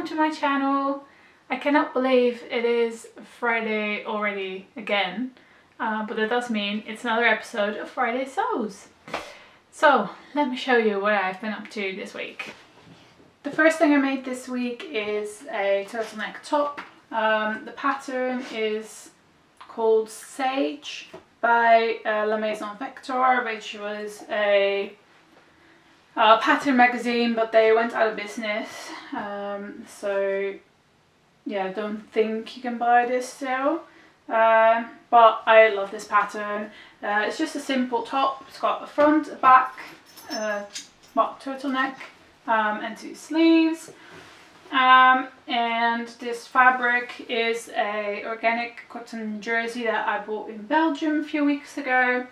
welcome to my channel. I cannot believe it is Friday already again, but that does mean it's another episode of Friday Sews. So let me show you what I've been up to this week. The first thing I made this week is a turtleneck top. The pattern is called Sage by La Maison Vector, which was a pattern magazine, but they went out of business. So yeah, I don't think you can buy this still. But I love this pattern. It's just a simple top. It's got a front, a back, turtleneck, and 2 sleeves. And this fabric is a organic cotton jersey that I bought in Belgium a few weeks ago.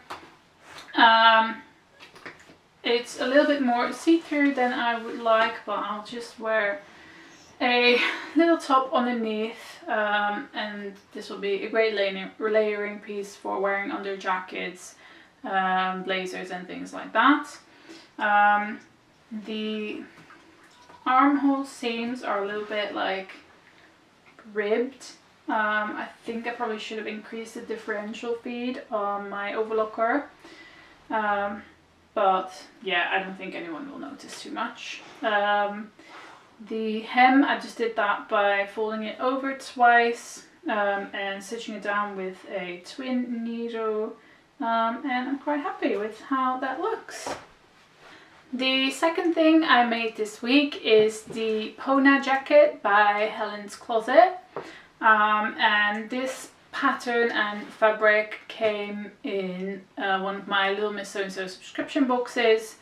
It's a little bit more see-through than I would like, but I'll just wear a little top underneath, and this will be a great layering piece for wearing under jackets, blazers and things like that. The armhole seams are a little bit like ribbed. I think I probably should have increased the differential feed on my overlocker. But yeah, I don't think anyone will notice too much. The hem, I just did that by folding it over twice and stitching it down with a twin needle, and I'm quite happy with how that looks. The second thing I made this week is the Pona jacket by Helen's Closet, and this pattern and fabric came in one of my Little Miss So-and-so subscription boxes,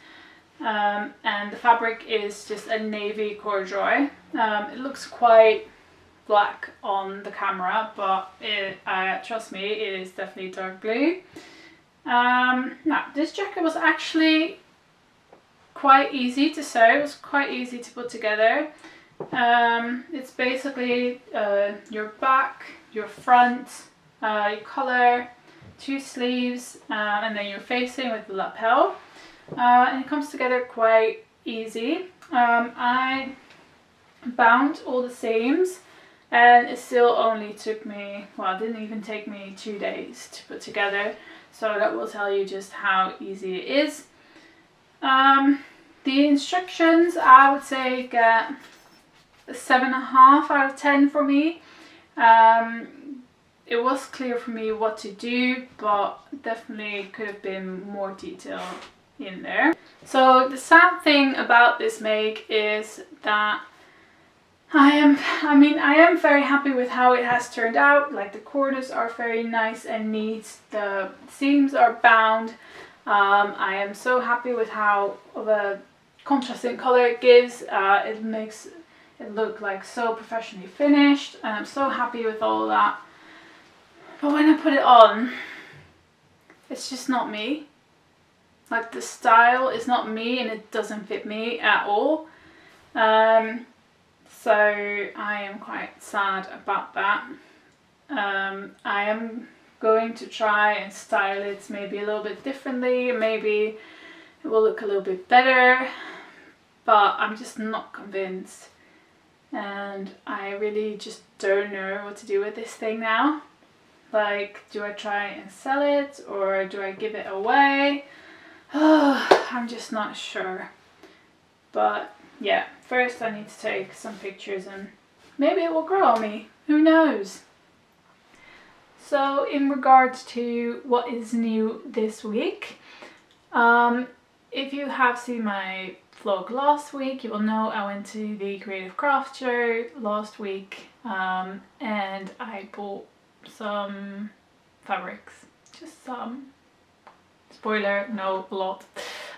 and the fabric is just a navy corduroy. It looks quite black on the camera, but trust me, it is definitely dark blue. Now, this jacket was actually quite easy to sew. It was quite easy to put together. It's basically your back, your front, your collar, 2 sleeves, and then your facing with the lapel. And it comes together quite easy. I bound all the seams, and it still only took me, well, it didn't even take me 2 days to put together. So that will tell you just how easy it is. The instructions, I would say, get a 7.5 out of 10 for me. It was clear for me what to do, but definitely could have been more detail in there. So the sad thing about this make is that I am very happy with how it has turned out. Like, the corners are very nice and neat. The seams are bound. I am so happy with how of a contrasting color it gives. It makes it look like so professionally finished, and I'm so happy with all that. But when I put it on, it's just not me. Like, the style is not me, and it doesn't fit me at all. So I am quite sad about that. I am going to try and style it maybe a little bit differently. Maybe it will look a little bit better, but I'm just not convinced. And I really just don't know what to do with this thing now. Like, do I try and sell it, or do I give it away? I'm just not sure. But yeah, first I need to take some pictures, and maybe it will grow on me. Who knows? So in regards to what is new this week, if you have seen my vlog last week, you will know I went to the Creative Craft Show last week, and I bought some fabrics. Just some. Spoiler, no, a lot.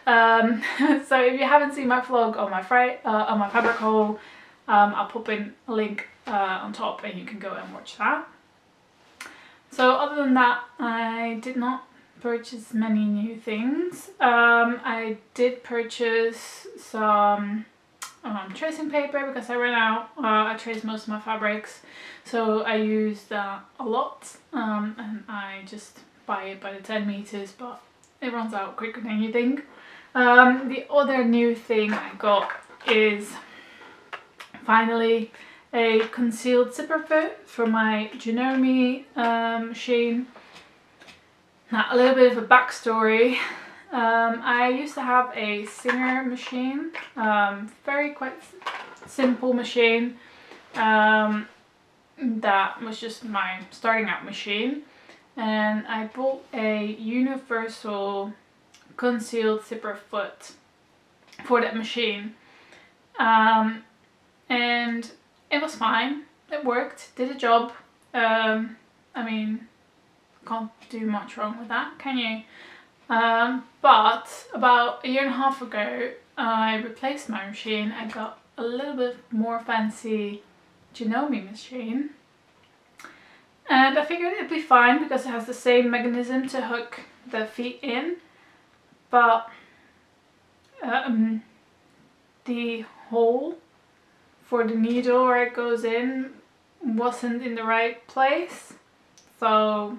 So if you haven't seen my vlog on my fabric haul, I'll pop in a link on top, and you can go and watch that. So other than that, I did not purchase many new things. I did purchase some tracing paper because I ran out. I traced most of my fabrics, so I used that a lot, and I just buy it by the 10 meters, but it runs out quicker than you think. The other new thing I got is finally a concealed zipper foot for my Janome machine. Now a little bit of a backstory. I used to have a Singer machine, quite simple machine, that was just my starting out machine, and I bought a universal concealed zipper foot for that machine, and it was fine, it worked, did a job. I mean, can't do much wrong with that, can you? But about a year and a half ago I replaced my machine. I got a little bit more fancy Janome machine, and I figured it'd be fine because it has the same mechanism to hook the feet in, but the hole for the needle where it goes in wasn't in the right place. So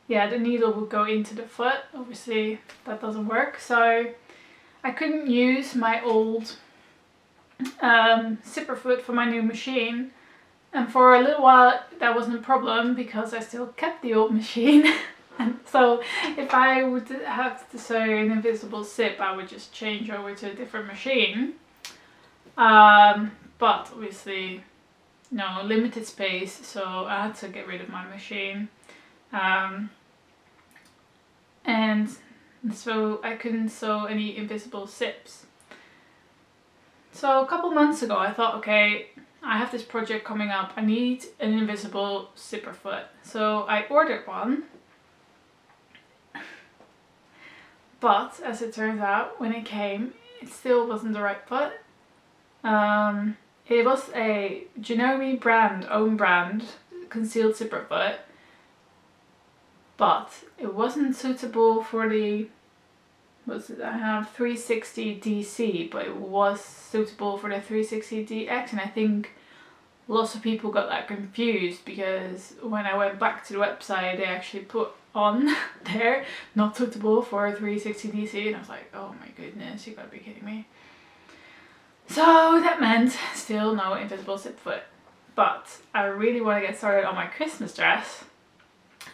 yeah, the needle would go into the foot. Obviously that doesn't work, so I couldn't use my old zipper foot for my new machine, and for a little while that wasn't a problem because I still kept the old machine. And so if I would have to sew an invisible zip, I would just change over to a different machine, but obviously no, limited space, so I had to get rid of my machine. And so I couldn't sew any invisible zips. So a couple months ago I thought, okay, I have this project coming up, I need an invisible zipper foot. So I ordered one, but as it turns out, when it came, it still wasn't the right foot. It was a Janome brand, own brand, concealed zipper foot, but it wasn't suitable for the, I have 360 DC, but it was suitable for the 360 DX, and I think lots of people got that confused because when I went back to the website they actually put on there, not suitable for 360 DC, and I was like, oh my goodness, you gotta be kidding me. So that meant still no invisible zip foot, but I really want to get started on my Christmas dress,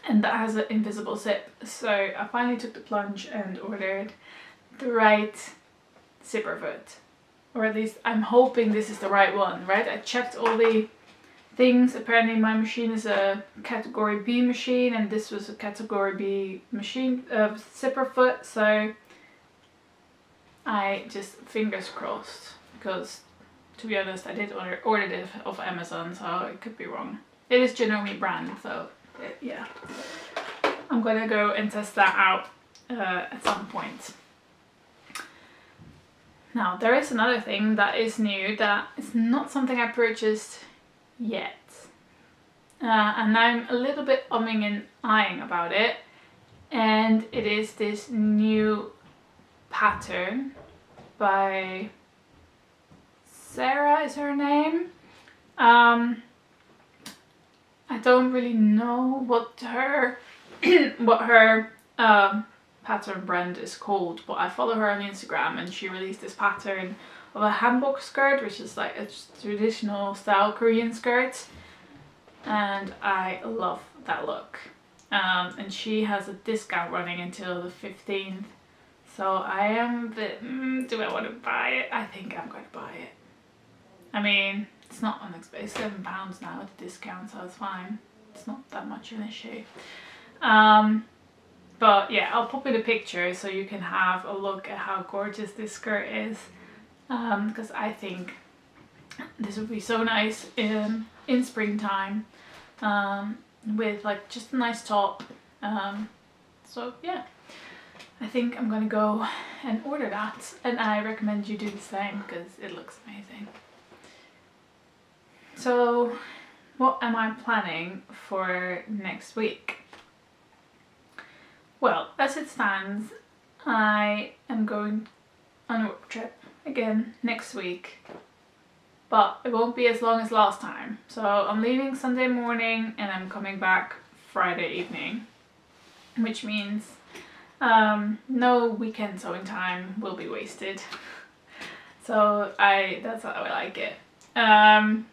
and that has an invisible zip, so I finally took the plunge and ordered the right zipper foot, or at least I'm hoping this is the right one, right? I checked all the things. Apparently my machine is a category B machine and this was a category B machine, zipper foot, so I just fingers crossed, because to be honest I did order it off Amazon, so it could be wrong. It is Janome brand, so yeah, I'm gonna go and test that out at some point. Now there is another thing that is new that is not something I purchased yet, and I'm a little bit umming and eyeing about it, and it is this new pattern by Sarah is her name. I don't really know what her pattern brand is called, but I follow her on Instagram and she released this pattern of a hanbok skirt, which is like a traditional style Korean skirt, and I love that look. And she has a discount running until the 15th, so I am a bit, do I want to buy it? I think I'm going to buy it. I mean, it's not unexpensive, it's £7 now at the discount, so it's fine. It's not that much of an issue. But yeah, I'll pop in a picture so you can have a look at how gorgeous this skirt is, because I think this would be so nice in springtime, with like just a nice top. So yeah, I think I'm gonna go and order that, and I recommend you do the same because it looks amazing. So what am I planning for next week? Well, as it stands, I am going on a work trip again next week, but it won't be as long as last time. So I'm leaving Sunday morning and I'm coming back Friday evening, which means no weekend sewing time will be wasted. So that's how I like it. So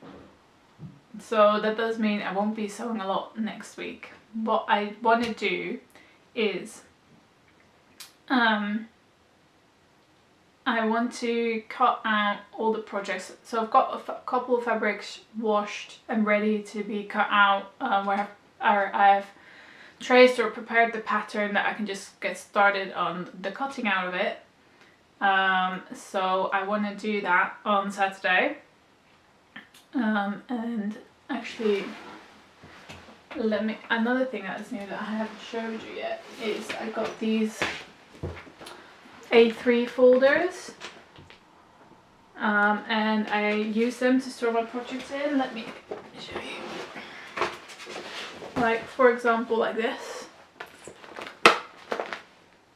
that does mean I won't be sewing a lot next week. What I want to do is I want to cut out all the projects. So I've got a couple of fabrics washed and ready to be cut out, where I've traced or prepared the pattern that I can just get started on the cutting out of it. So I want to do that on Saturday. And actually, another thing that is new that I haven't showed you yet is I got these A3 folders, and I use them to store my projects in. Let me show you. Like, for example, like this.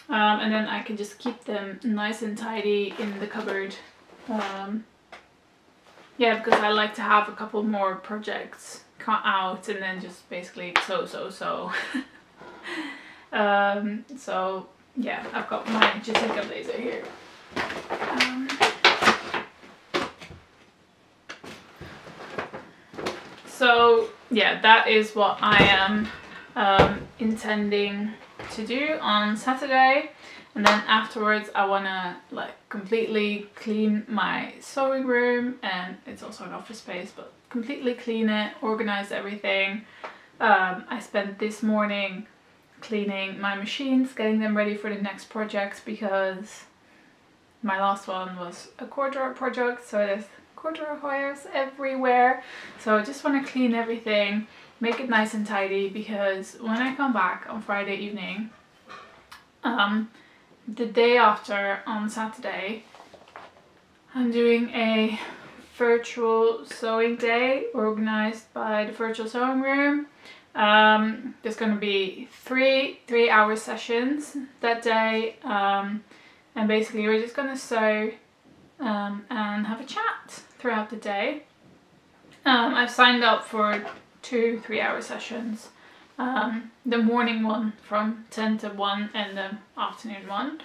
And then I can just keep them nice and tidy in the cupboard. Yeah, because I like to have a couple more projects cut out and then just basically sew. So yeah, I've got my Jessica blazer here. So yeah, that is what I am intending to do on Saturday. And then afterwards I want to like completely clean my sewing room, and it's also an office space, but completely clean it, organize everything. I spent this morning cleaning my machines, getting them ready for the next project, because my last one was a corduroy project, so there's corduroy wires everywhere. So I just want to clean everything, make it nice and tidy, because when I come back on Friday evening, the day after, on Saturday, I'm doing a virtual sewing day organized by the virtual sewing room. There's going to be three 3-hour sessions that day, and basically we're just going to sew and have a chat throughout the day. I've signed up for 2 3-hour sessions. The morning one from 10 to 1 and the afternoon one.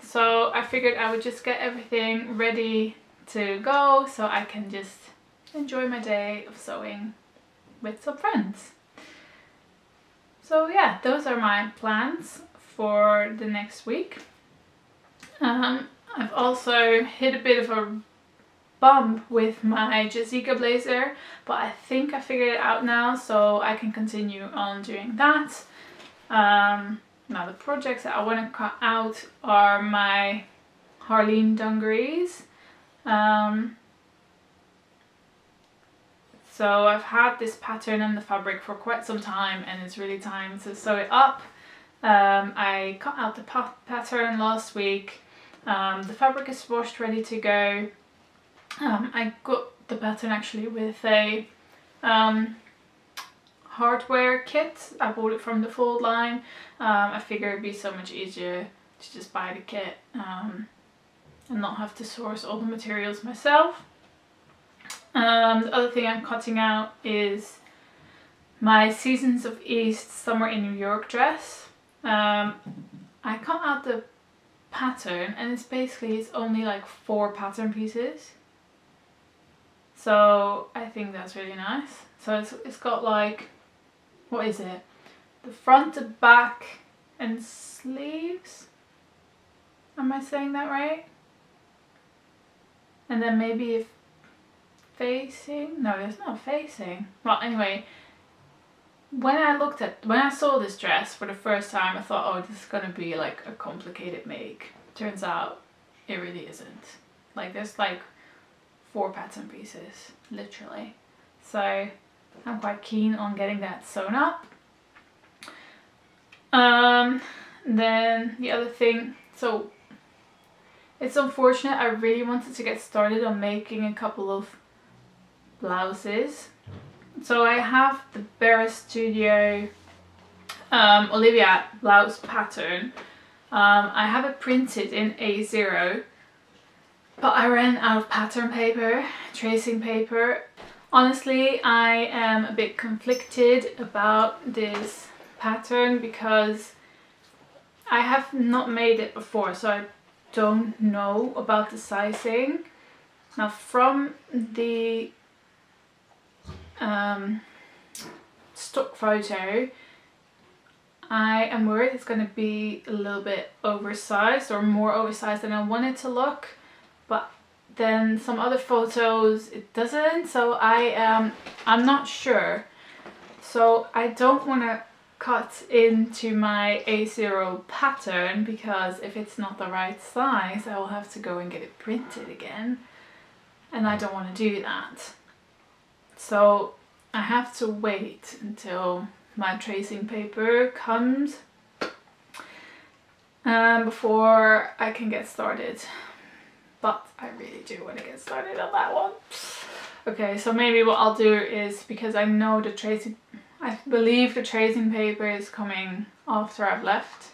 So I figured I would just get everything ready to go so I can just enjoy my day of sewing with some friends. So yeah, those are my plans for the next week. I've also hit a bit of a bump with my Jessica blazer, but I think I figured it out now, so I can continue on doing that. Now the projects that I want to cut out are my Harleen dungarees. So I've had this pattern and the fabric for quite some time, and it's really time to sew it up. I cut out the pattern last week. The fabric is washed, ready to go. I got the pattern actually with a hardware kit. I bought it from the Fold line. I figured it'd be so much easier to just buy the kit and not have to source all the materials myself. The other thing I'm cutting out is my Seasons of East Summer in New York dress. I cut out the pattern, and it's only like 4 pattern pieces. So I think that's really nice. So it's got like, what is it? The front, the back and sleeves. Am I saying that right? And then maybe if facing, no, there's no facing. Well, anyway, when I saw this dress for the first time, I thought, oh, this is gonna be like a complicated make. Turns out it really isn't. Like there's like 4 pattern pieces, literally. So I'm quite keen on getting that sewn up. Then the other thing, so it's unfortunate, I really wanted to get started on making a couple of blouses. So I have the Barra Studio Olivia blouse pattern. I have it printed in A0, but I ran out of pattern paper, tracing paper. Honestly, I am a bit conflicted about this pattern because I have not made it before, so I don't know about the sizing. Now from the stock photo, I am worried it's going to be a little bit oversized, or more oversized than I want it to look, but then some other photos it doesn't, so I'm not sure. So I don't want to cut into my A0 pattern, because if it's not the right size I will have to go and get it printed again, and I don't want to do that. So I have to wait until my tracing paper comes before I can get started. But I really do want to get started on that one. Okay, so maybe what I'll do is, because I know I believe the tracing paper is coming after I've left,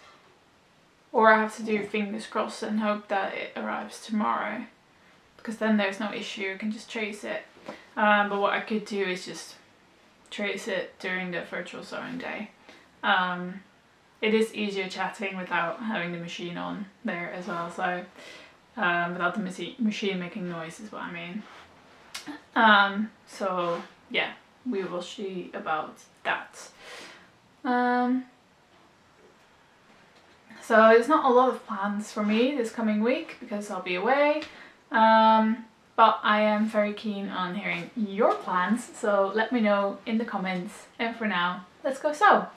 or I have to do fingers crossed and hope that it arrives tomorrow, because then there's no issue, I can just trace it. But what I could do is just trace it during the virtual sewing day. It is easier chatting without having the machine on there as well, so without the machine making noise is what I mean. So yeah, we will see about that. So there's not a lot of plans for me this coming week because I'll be away, but I am very keen on hearing your plans, so let me know in the comments, and for now, let's go sew!